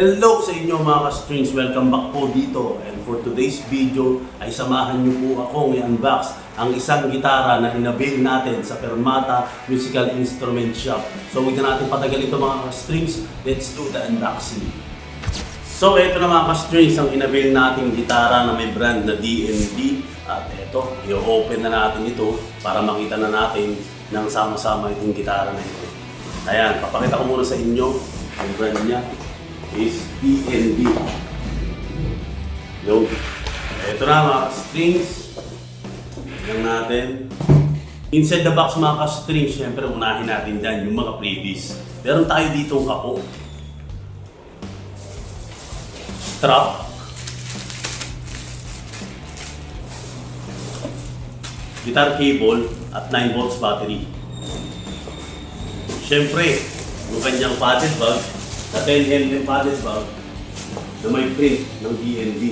Hello sa inyo mga ka-strings, welcome back po dito. And for today's video ay samahan niyo po akong i-unbox ang isang gitara na inabil natin sa Fermata Musical Instrument Shop. So huwag na natin patagal ito mga ka-strings, let's do the unboxing. So ito na mga ka-strings ang inabil nating gitara na may brand na D&D. At ito, i-open na natin ito para makita na natin ng sama-sama itong gitara na ito. Ayan, papakita ko muna sa inyo ang brand niya is D&D. Yo. Ito na mga strings. Tignan natin. Inside the box mga ka-strings, syempre unahin natin dyan yung mga previous. Meron tayo dito ang kapo. Strap. Guitar cable at 9 volts battery. Syempre, yung kanyang padded bag na 10mm padded bag na may print ng D&D.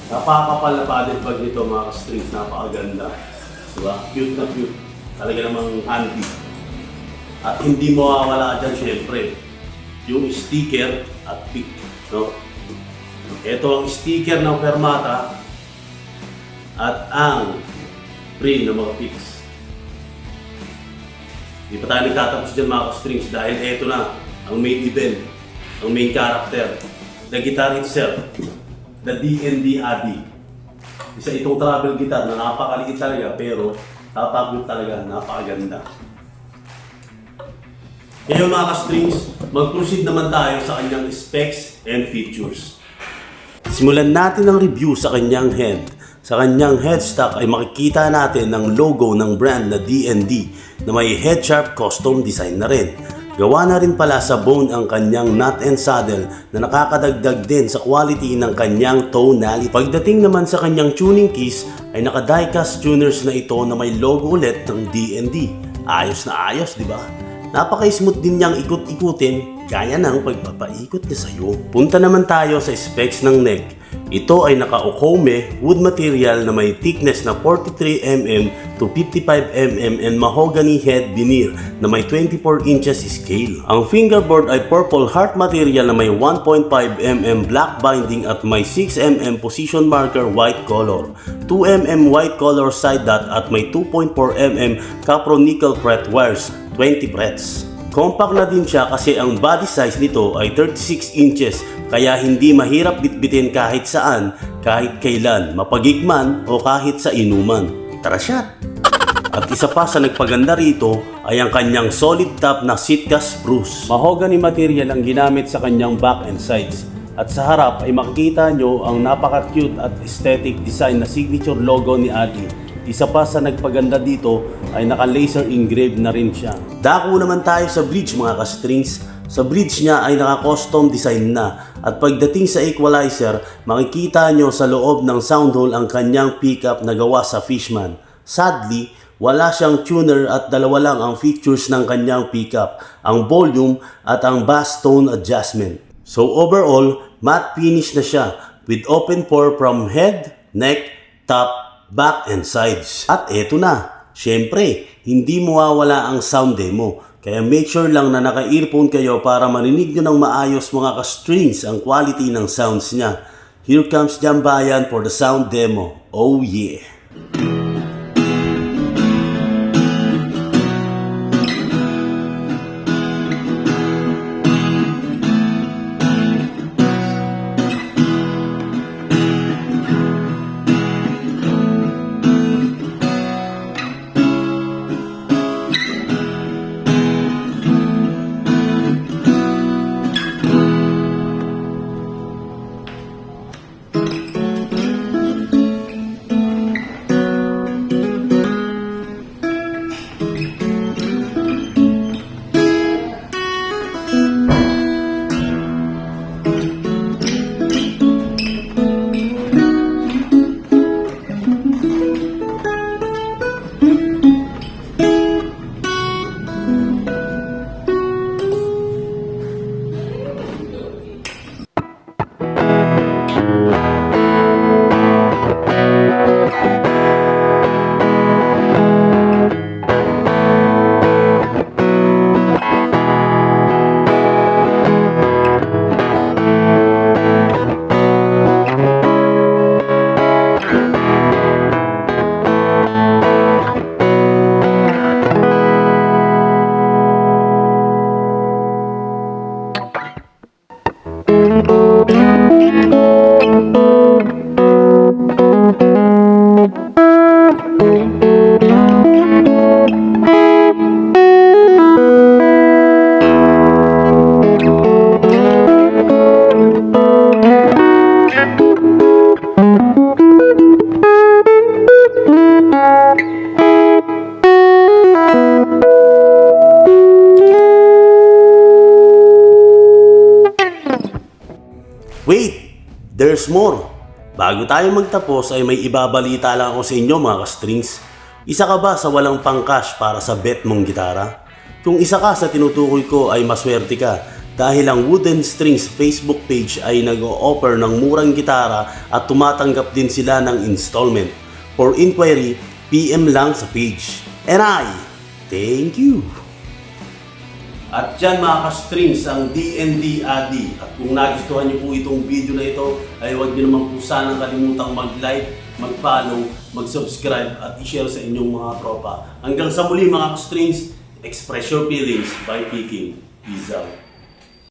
Napakapal na padded bag nito mga strings, napakaganda. Diba? Cute na cute. Talaga namang handy. At hindi mawawala dyan syempre yung sticker at pick. No? Ito ang sticker ng Fermata at ang print ng mga picks. Di pa tayo nagtatapos dyan mga strings dahil eto na ang main event, ang main character, the guitar itself, the D&D Addy. Isa itong travel guitar na napakaliit talaga pero tapagod talaga, napakaganda. Ngayon mga strings, mag-proceed naman tayo sa kanyang specs and features. Simulan natin ang review sa kanyang head. Sa kanyang headstock ay makikita natin ang logo ng brand na D&D na may head sharp custom design na rin. Gawa na rin pala sa bone ang kanyang nut and saddle na nakakadagdag din sa quality ng kanyang tonality. Pagdating naman sa kanyang tuning keys ay naka-diecast tuners na ito na may logo ulit ng D&D. Ayos na ayos, di ba? Napaka-smooth din niyang ikot-ikutin gaya ng pagpapaikot niya sa'yo. Punta naman tayo sa specs ng neck. Ito ay naka-Okome wood material na may thickness na 43mm to 55mm and mahogany head veneer na may 24 inches scale. Ang fingerboard ay purple heart material na may 1.5mm black binding at may 6mm position marker white color, 2mm white color side dot at may 2.4mm Capro nickel fret wires, 20 frets. Compact na din siya kasi ang body size nito ay 36 inches kaya hindi mahirap bitbitin kahit saan, kahit kailan, mapagigman o kahit sa inuman. Tara shot! At isa pa sa nagpaganda rito ay ang kanyang solid top na Sitka spruce. Mahogany material ang ginamit sa kanyang back and sides. At sa harap ay makikita nyo ang napaka-cute at aesthetic design na signature logo ni Addy. Isa pa sa nagpaganda dito ay naka-laser engraved na rin siya. Dako naman tayo sa bridge mga ka-strings. Sa bridge niya ay naka-custom design na. At pagdating sa equalizer, makikita nyo sa loob ng sound hole ang kanyang pickup na gawa sa Fishman. Sadly, wala siyang tuner at dalawa lang ang features ng kanyang pickup, ang volume at ang bass tone adjustment. So overall, matte finish na siya with open pore from head, neck, top, back and sides. At eto na, syempre, hindi mawawala ang sound demo. Kaya make sure lang na naka-earphone kayo para marinig nyo ng maayos mga ka-strings ang quality ng sounds niya. Here comes Jambayan for the sound demo. Oh yeah! Wait! There's more! Bago tayo magtapos ay may ibabalita lang ako sa inyo mga ka-strings. Isa ka ba sa walang pangcash para sa bet mong gitara? Kung isa ka sa tinutukoy ko ay maswerte ka dahil ang Wooden Strings Facebook page ay nag-o-offer ng murang gitara at tumatanggap din sila ng installment. For inquiry, PM lang sa page. And I thank you! At dyan mga ka-strings ang D&D Addy. At kung nagustuhan niyo po itong video na ito, ay huwag niyo naman po sanang kalimutang mag-like, mag-follow, mag-subscribe at i-share sa inyong mga tropa. Hanggang sa muli mga ka-strings, express your feelings by picking. Peace out.